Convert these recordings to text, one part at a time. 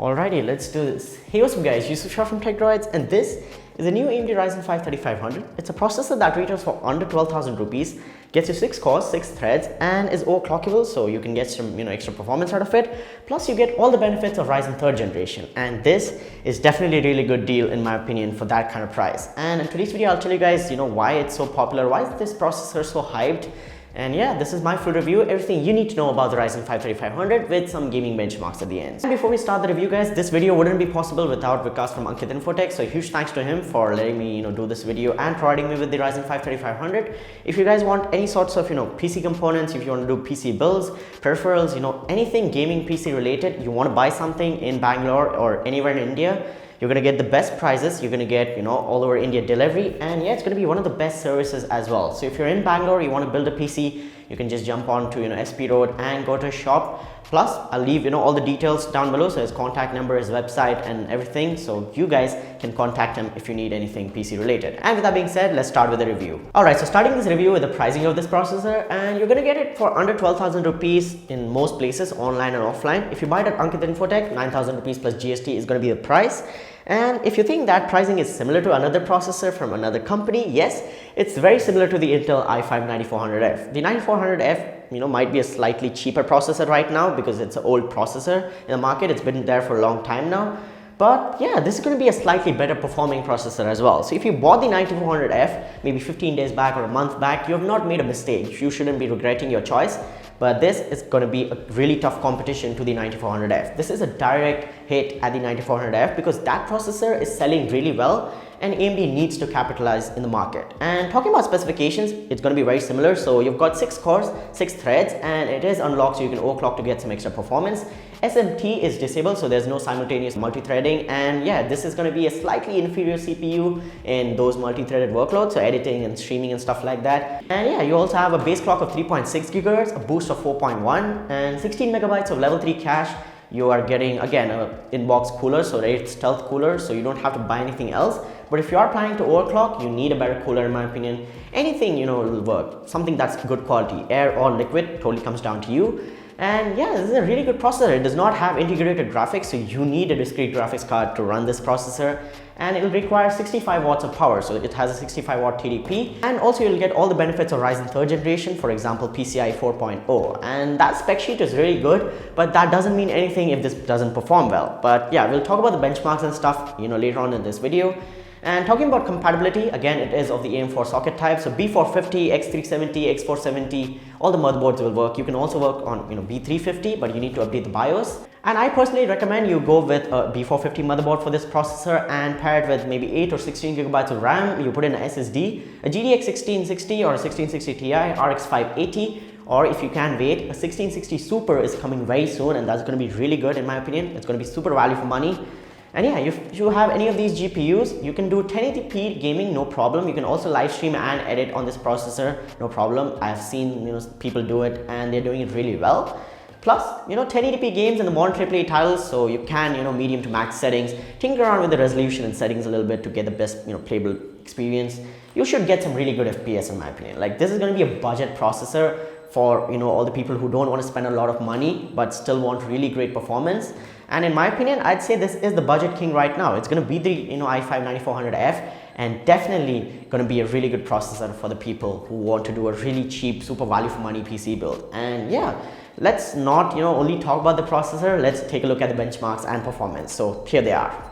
Alrighty, let's do this. Hey, what's up guys, Yusuf Shah from TechDroids, and this is a new AMD Ryzen 5 3500. It's a processor that retails for under 12,000 rupees, gets you 6 cores, 6 threads, and is overclockable, so you can get some extra performance out of it. Plus you get all the benefits of Ryzen 3rd generation, and this is definitely a really good deal in my opinion for that kind of price. And in today's video I'll tell you guys why it's so popular, why is this processor so hyped. And yeah, this is my full review, everything you need to know about the Ryzen 5 3500 with some gaming benchmarks at the end. And before we start the review guys, this video wouldn't be possible without Vikas from Ankit Infotech, so huge thanks to him for letting me do this video and providing me with the Ryzen 5 3500. If you guys want any sorts of PC components, if you want to do PC builds, peripherals, anything gaming PC related, you want to buy something in Bangalore or anywhere in India, you're going to get the best prices, you're going to get all over India delivery, and yeah, it's going to be one of the best services as well. So if you're in Bangalore, you want to build a PC, you can just jump on to SP Road and go to a shop. Plus I'll leave all the details down below, so his contact number, his website and everything, so you guys can contact him if you need anything PC related. And with that being said, let's start with the review. Alright, so starting this review with the pricing of this processor, and you're gonna get it for under 12,000 rupees in most places, online and offline. If you buy it at Ankit Infotech, 9,000 rupees plus GST is gonna be the price. And if you think that pricing is similar to another processor from another company, yes, it's very similar to the Intel i5-9400F. The 9400F, might be a slightly cheaper processor right now because it's an old processor in the market. It's been there for a long time now. But yeah, this is going to be a slightly better performing processor as well. So if you bought the 9400F maybe 15 days back or a month back, you have not made a mistake. You shouldn't be regretting your choice. But this is going to be a really tough competition to the 9400F. This is a direct hit at the 9400F because that processor is selling really well and AMD needs to capitalize in the market. And talking about specifications, it's going to be very similar. So you've got 6 cores, 6 threads, and it is unlocked so you can overclock to get some extra performance. SMT is disabled, so there's no simultaneous multi-threading, and yeah, this is going to be a slightly inferior CPU in those multi-threaded workloads, so editing and streaming and stuff like that. And yeah, you also have a base clock of 3.6 GHz, a boost of 4.1, and 16 megabytes of level 3 cache. You are getting again an in-box cooler, so it's stealth cooler, so you don't have to buy anything else. But if you are planning to overclock, you need a better cooler in my opinion. Anything will work, something that's good quality, air or liquid, totally comes down to you. And yeah, this is a really good processor. It does not have integrated graphics, so you need a discrete graphics card to run this processor, and it will require 65 watts of power, so it has a 65 watt TDP. And also you'll get all the benefits of Ryzen 3rd generation, for example PCIe 4.0, and that spec sheet is really good, but that doesn't mean anything if this doesn't perform well. But yeah, we'll talk about the benchmarks and stuff later on in this video. And talking about compatibility, again, it is of the AM4 socket type, so B450, X370, X470, all the motherboards will work. You can also work on B350, but you need to update the BIOS. And I personally recommend you go with a B450 motherboard for this processor and pair it with maybe 8 or 16 gigabytes of RAM. You put in an SSD, a GTX 1660 or a 1660 Ti, RX 580, or if you can wait, a 1660 Super is coming very soon, and that's going to be really good in my opinion. It's going to be super value for money. And yeah, if you have any of these GPUs, you can do 1080p gaming, no problem. You can also live stream and edit on this processor, no problem. I've seen people do it and they're doing it really well. Plus 1080p games in the modern AAA titles, so you can medium to max settings, tinker around with the resolution and settings a little bit to get the best playable experience. You should get some really good FPS in my opinion. Like, this is going to be a budget processor for all the people who don't want to spend a lot of money but still want really great performance. And in my opinion, I'd say this is the budget king right now. It's going to be the i5-9400F, and definitely going to be a really good processor for the people who want to do a really cheap, super value for money PC build. And yeah, let's not only talk about the processor, let's take a look at the benchmarks and performance. So here they are.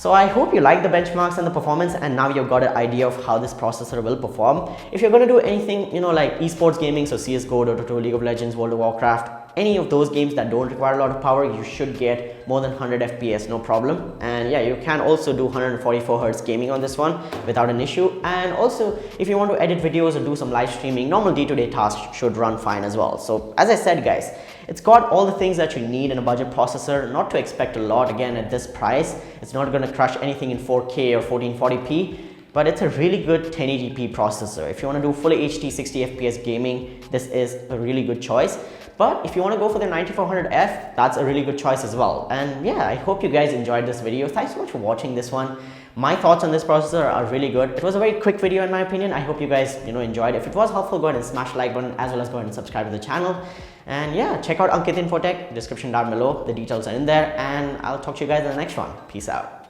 So I hope you like the benchmarks and the performance, and now you've got an idea of how this processor will perform. If you're going to do anything, like esports gaming, so CSGO, Dota 2, League of Legends, World of Warcraft, any of those games that don't require a lot of power, you should get more than 100 FPS, no problem. And yeah, you can also do 144 Hz gaming on this one without an issue. And also, if you want to edit videos or do some live streaming, normal day-to-day tasks should run fine as well. So as I said, guys, it's got all the things that you need in a budget processor. Not to expect a lot again at this price. It's not going to crush anything in 4K or 1440p, but it's a really good 1080p processor. If you want to do fully HD 60 FPS gaming, this is a really good choice. But if you want to go for the 9400F, that's a really good choice as well. And yeah, I hope you guys enjoyed this video. Thanks so much for watching this one. My thoughts on this processor are really good. It was a very quick video in my opinion. I hope you guys enjoyed. If it was helpful, go ahead and smash the like button, as well as go ahead and subscribe to the channel. And yeah, check out Ankit Infotech, description down below. The details are in there, and I'll talk to you guys in the next one. Peace out.